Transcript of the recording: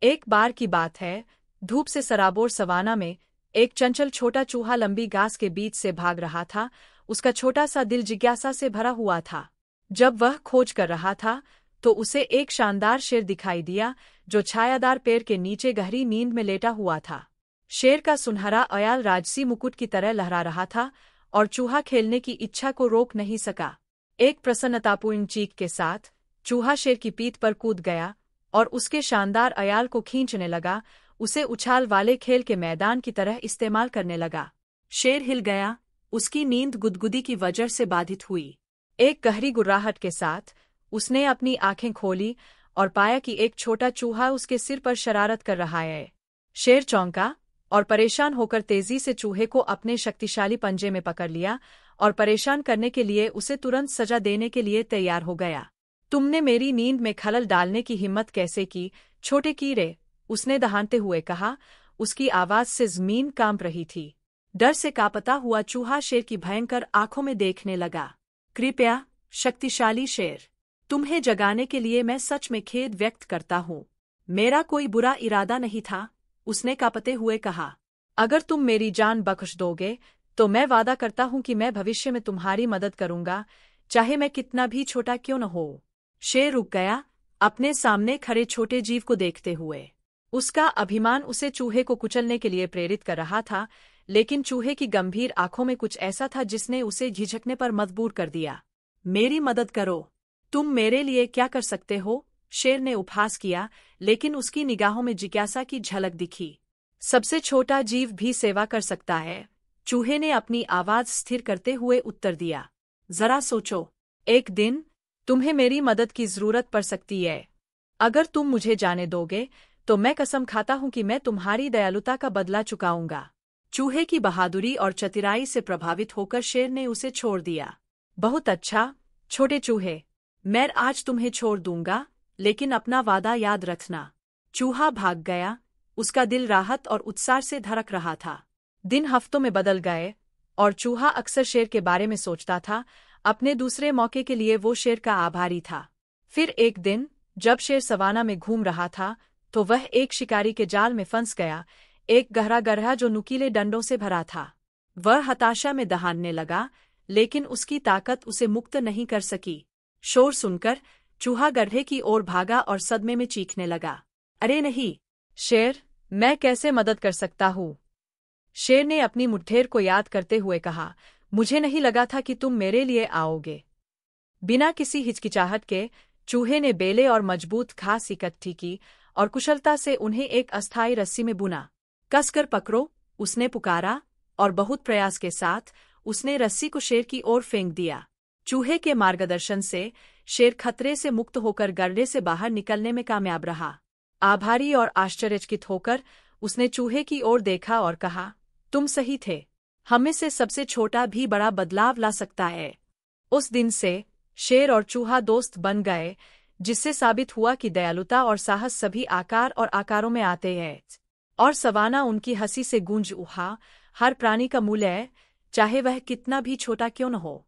एक बार की बात है, धूप से सराबोर सवाना में एक चंचल छोटा चूहा लंबी घास के बीच से भाग रहा था। उसका छोटा सा दिल जिज्ञासा से भरा हुआ था। जब वह खोज कर रहा था तो उसे एक शानदार शेर दिखाई दिया जो छायादार पेड़ के नीचे गहरी नींद में लेटा हुआ था। शेर का सुनहरा अयाल राजसी मुकुट की तरह लहरा रहा था और चूहा खेलने की इच्छा को रोक नहीं सका। एक प्रसन्नतापूर्ण चीख के साथ चूहा शेर की पीठ पर कूद गया और उसके शानदार अयाल को खींचने लगा, उसे उछाल वाले खेल के मैदान की तरह इस्तेमाल करने लगा। शेर हिल गया, उसकी नींद गुदगुदी की वजह से बाधित हुई। एक गहरी गुर्राहट के साथ उसने अपनी आंखें खोली और पाया कि एक छोटा चूहा उसके सिर पर शरारत कर रहा है। शेर चौंका और परेशान होकर तेजी से चूहे को अपने शक्तिशाली पंजे में पकड़ लिया और परेशान करने के लिए उसे तुरंत सजा देने के लिए तैयार हो गया। तुमने मेरी नींद में खलल डालने की हिम्मत कैसे की, छोटे कीड़े, उसने दहाड़ते हुए कहा। उसकी आवाज से जमीन कांप रही थी। डर से कांपता हुआ चूहा शेर की भयंकर आंखों में देखने लगा। कृपया, शक्तिशाली शेर, तुम्हें जगाने के लिए मैं सच में खेद व्यक्त करता हूँ। मेरा कोई बुरा इरादा नहीं था, उसने कांपते हुए कहा। अगर तुम मेरी जान बख्श दोगे तो मैं वादा करता हूँ कि मैं भविष्य में तुम्हारी मदद करूंगा, चाहे मैं कितना भी छोटा क्यों न हो। शेर रुक गया, अपने सामने खड़े छोटे जीव को देखते हुए। उसका अभिमान उसे चूहे को कुचलने के लिए प्रेरित कर रहा था, लेकिन चूहे की गंभीर आंखों में कुछ ऐसा था जिसने उसे झिझकने पर मजबूर कर दिया। मेरी मदद करो, तुम मेरे लिए क्या कर सकते हो? शेर ने उपहास किया, लेकिन उसकी निगाहों में जिज्ञासा की झलक दिखी। सबसे छोटा जीव भी सेवा कर सकता है, चूहे ने अपनी आवाज स्थिर करते हुए उत्तर दिया। जरा सोचो, एक दिन तुम्हें मेरी मदद की जरूरत पड़ सकती है। अगर तुम मुझे जाने दोगे तो मैं कसम खाता हूं कि मैं तुम्हारी दयालुता का बदला चुकाऊंगा। चूहे की बहादुरी और चतुराई से प्रभावित होकर शेर ने उसे छोड़ दिया। बहुत अच्छा, छोटे चूहे, मैं आज तुम्हें छोड़ दूंगा, लेकिन अपना वादा याद रखना। चूहा भाग गया, उसका दिल राहत और उत्साह से धड़क रहा था। दिन हफ्तों में बदल गए और चूहा अक्सर शेर के बारे में सोचता था। अपने दूसरे मौके के लिए वो शेर का आभारी था। फिर एक दिन जब शेर सवाना में घूम रहा था तो वह एक शिकारी के जाल में फंस गया, एक गहरा गड्ढा जो नुकीले डंडों से भरा था। वह हताशा में दहाड़ने लगा, लेकिन उसकी ताकत उसे मुक्त नहीं कर सकी। शोर सुनकर चूहा गड्ढे की ओर भागा और सदमे में चीखने लगा। अरे नहीं, शेर, मैं कैसे मदद कर सकता हूँ? शेर ने अपनी मुठभेड़ को याद करते हुए कहा, मुझे नहीं लगा था कि तुम मेरे लिए आओगे। बिना किसी हिचकिचाहट के चूहे ने बेले और मजबूत घास इकट्ठी की और कुशलता से उन्हें एक अस्थायी रस्सी में बुना। कसकर पकड़ो, उसने पुकारा और बहुत प्रयास के साथ उसने रस्सी को शेर की ओर फेंक दिया। चूहे के मार्गदर्शन से शेर खतरे से मुक्त होकर गड्ढे से बाहर निकलने में कामयाब रहा। आभारी और आश्चर्यचकित होकर उसने चूहे की ओर देखा और कहा, तुम सही थे, हमें से सबसे छोटा भी बड़ा बदलाव ला सकता है। उस दिन से शेर और चूहा दोस्त बन गए, जिससे साबित हुआ कि दयालुता और साहस सभी आकार और आकारों में आते हैं। और सवाना उनकी हंसी से गूंज उठा। हर प्राणी का मूल्य है, चाहे वह कितना भी छोटा क्यों न हो।